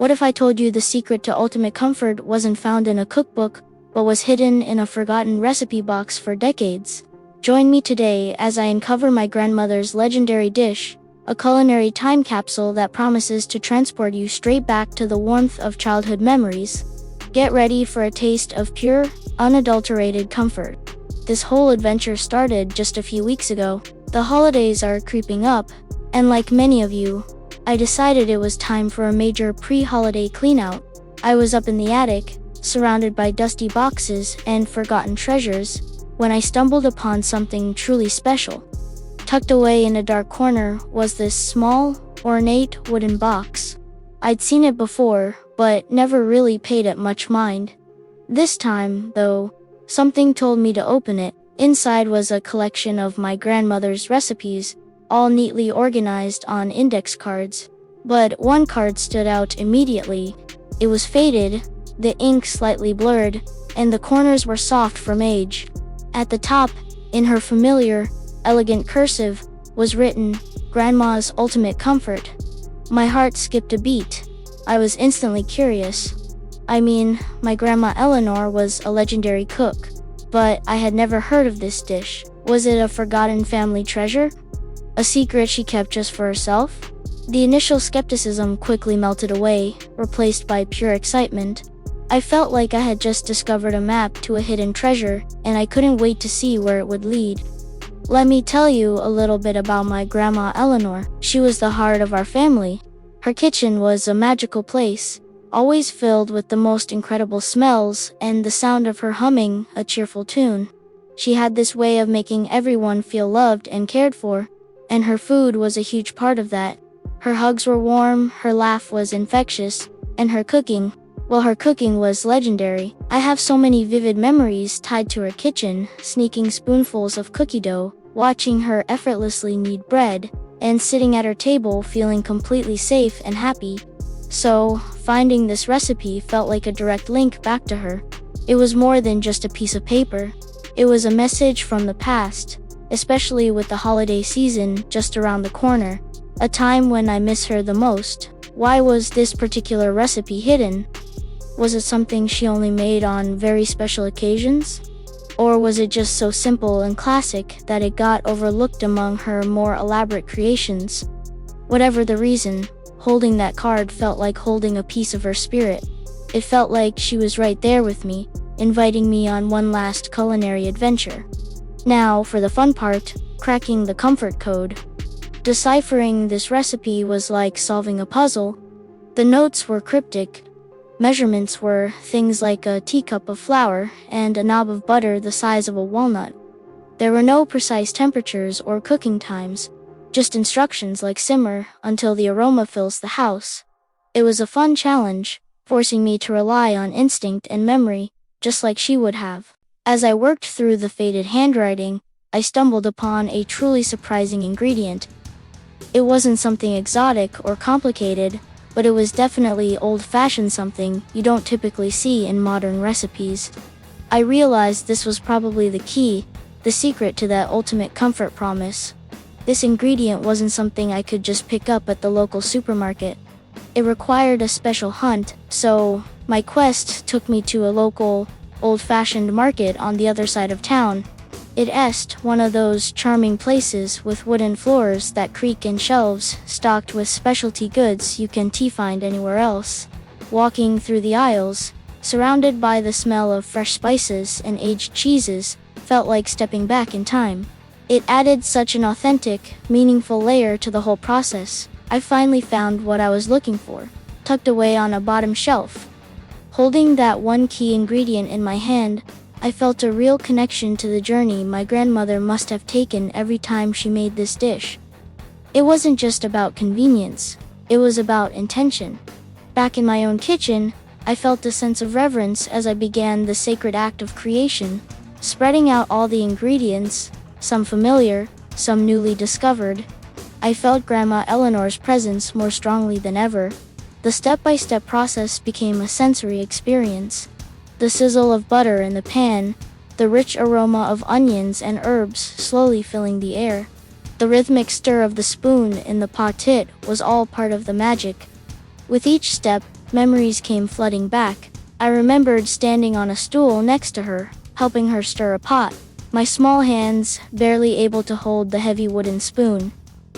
What if I told you the secret to ultimate comfort wasn't found in a cookbook, but was hidden in a forgotten recipe box for decades? Join me today as I uncover my grandmother's legendary dish, a culinary time capsule that promises to transport you straight back to the warmth of childhood memories. Get ready for a taste of pure, unadulterated comfort. This whole adventure started just a few weeks ago. The holidays are creeping up, and like many of you, I decided it was time for a major pre-holiday cleanout. I was up in the attic, surrounded by dusty boxes and forgotten treasures, when I stumbled upon something truly special. Tucked away in a dark corner was this small, ornate wooden box. I'd seen it before, but never really paid it much mind. This time, though, something told me to open it. Inside was a collection of my grandmother's recipes, all neatly organized on index cards. But one card stood out immediately. It was faded, the ink slightly blurred, and the corners were soft from age. At the top, in her familiar, elegant cursive, was written, "Grandma's Ultimate Comfort." My heart skipped a beat. I was instantly curious. I mean, my grandma Eleanor was a legendary cook, but I had never heard of this dish. Was it a forgotten family treasure? A secret she kept just for herself? The initial skepticism quickly melted away, replaced by pure excitement. I felt like I had just discovered a map to a hidden treasure, and I couldn't wait to see where it would lead. Let me tell you a little bit about my grandma Eleanor. She was the heart of our family. Her kitchen was a magical place, always filled with the most incredible smells and the sound of her humming a cheerful tune. She had this way of making everyone feel loved and cared for, and her food was a huge part of that. Her hugs were warm, her laugh was infectious, and her cooking was legendary. I have so many vivid memories tied to her kitchen, sneaking spoonfuls of cookie dough, watching her effortlessly knead bread, and sitting at her table feeling completely safe and happy. So, finding this recipe felt like a direct link back to her. It was more than just a piece of paper. It was a message from the past, especially with the holiday season just around the corner, a time when I miss her the most. Why was this particular recipe hidden? Was it something she only made on very special occasions? Or was it just so simple and classic that it got overlooked among her more elaborate creations? Whatever the reason, holding that card felt like holding a piece of her spirit. It felt like she was right there with me, inviting me on one last culinary adventure. Now, for the fun part, cracking the comfort code. Deciphering this recipe was like solving a puzzle. The notes were cryptic. Measurements were things like a teacup of flour and a knob of butter the size of a walnut. There were no precise temperatures or cooking times, just instructions like simmer until the aroma fills the house. It was a fun challenge, forcing me to rely on instinct and memory, just like she would have. As I worked through the faded handwriting, I stumbled upon a truly surprising ingredient. It wasn't something exotic or complicated, but it was definitely old-fashioned, something you don't typically see in modern recipes. I realized this was probably the key, the secret to that ultimate comfort promise. This ingredient wasn't something I could just pick up at the local supermarket. It required a special hunt, so my quest took me to a local, old-fashioned market on the other side of town. It one of those charming places with wooden floors that creak and shelves stocked with specialty goods you can't find anywhere else. Walking through the aisles, surrounded by the smell of fresh spices and aged cheeses, felt like stepping back in time. It added such an authentic, meaningful layer to the whole process. I finally found what I was looking for, tucked away on a bottom shelf. Holding that one key ingredient in my hand, I felt a real connection to the journey my grandmother must have taken every time she made this dish. It wasn't just about convenience, it was about intention. Back in my own kitchen, I felt a sense of reverence as I began the sacred act of creation, spreading out all the ingredients, some familiar, some newly discovered. I felt Grandma Eleanor's presence more strongly than ever. The step-by-step process became a sensory experience. The sizzle of butter in the pan, the rich aroma of onions and herbs slowly filling the air. The rhythmic stir of the spoon in the pot was all part of the magic. With each step, Memories came flooding back. I remembered standing on a stool next to her, helping her stir a pot, my small hands barely able to hold the heavy wooden spoon.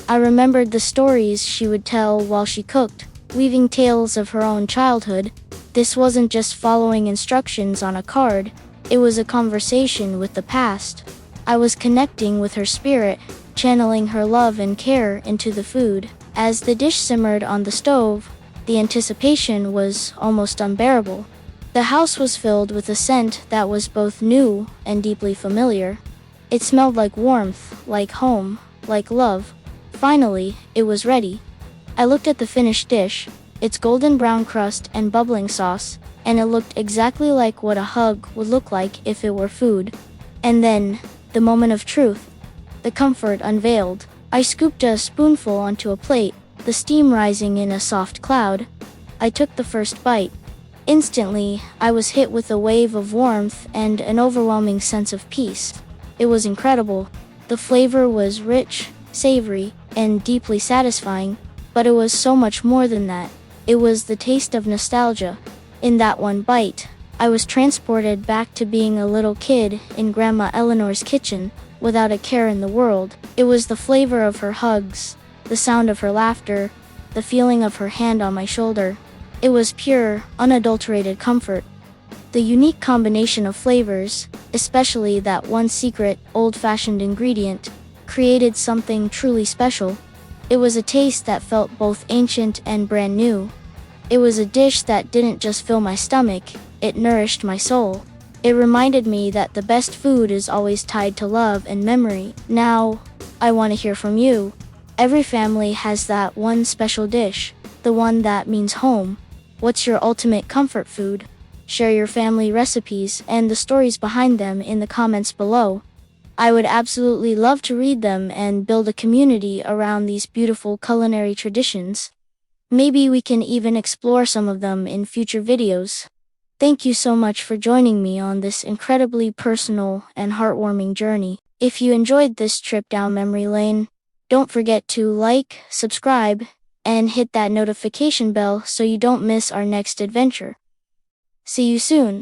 I remembered the stories she would tell while she cooked, weaving tales of her own childhood. This wasn't just following instructions on a card, it was a conversation with the past. I was connecting with her spirit, channeling her love and care into the food. As the dish simmered on the stove, the anticipation was almost unbearable. The house was filled with a scent that was both new and deeply familiar. It smelled like warmth, like home, like love. Finally, it was ready. I looked at the finished dish, its golden brown crust and bubbling sauce, and it looked exactly like what a hug would look like if it were food. And then, the moment of truth. The comfort unveiled. I scooped a spoonful onto a plate, the steam rising in a soft cloud. I took the first bite. Instantly, I was hit with a wave of warmth and an overwhelming sense of peace. It was incredible. The flavor was rich, savory, and deeply satisfying, but it was so much more than that. It was the taste of nostalgia. In that one bite, I was transported back to being a little kid in Grandma Eleanor's kitchen, without a care in the world. It was the flavor of her hugs, the sound of her laughter, the feeling of her hand on my shoulder. It was pure, unadulterated comfort. The unique combination of flavors, especially that one secret, old-fashioned ingredient, created something truly special. It was a taste that felt both ancient and brand new. It was a dish that didn't just fill my stomach, it nourished my soul. It reminded me that the best food is always tied to love and memory. Now, I want to hear from you. Every family has that one special dish, the one that means home. What's your ultimate comfort food? Share your family recipes and the stories behind them in the comments below. I would absolutely love to read them and build a community around these beautiful culinary traditions. Maybe we can even explore some of them in future videos. Thank you so much for joining me on this incredibly personal and heartwarming journey. If you enjoyed this trip down memory lane, don't forget to like, subscribe, and hit that notification bell so you don't miss our next adventure. See you soon.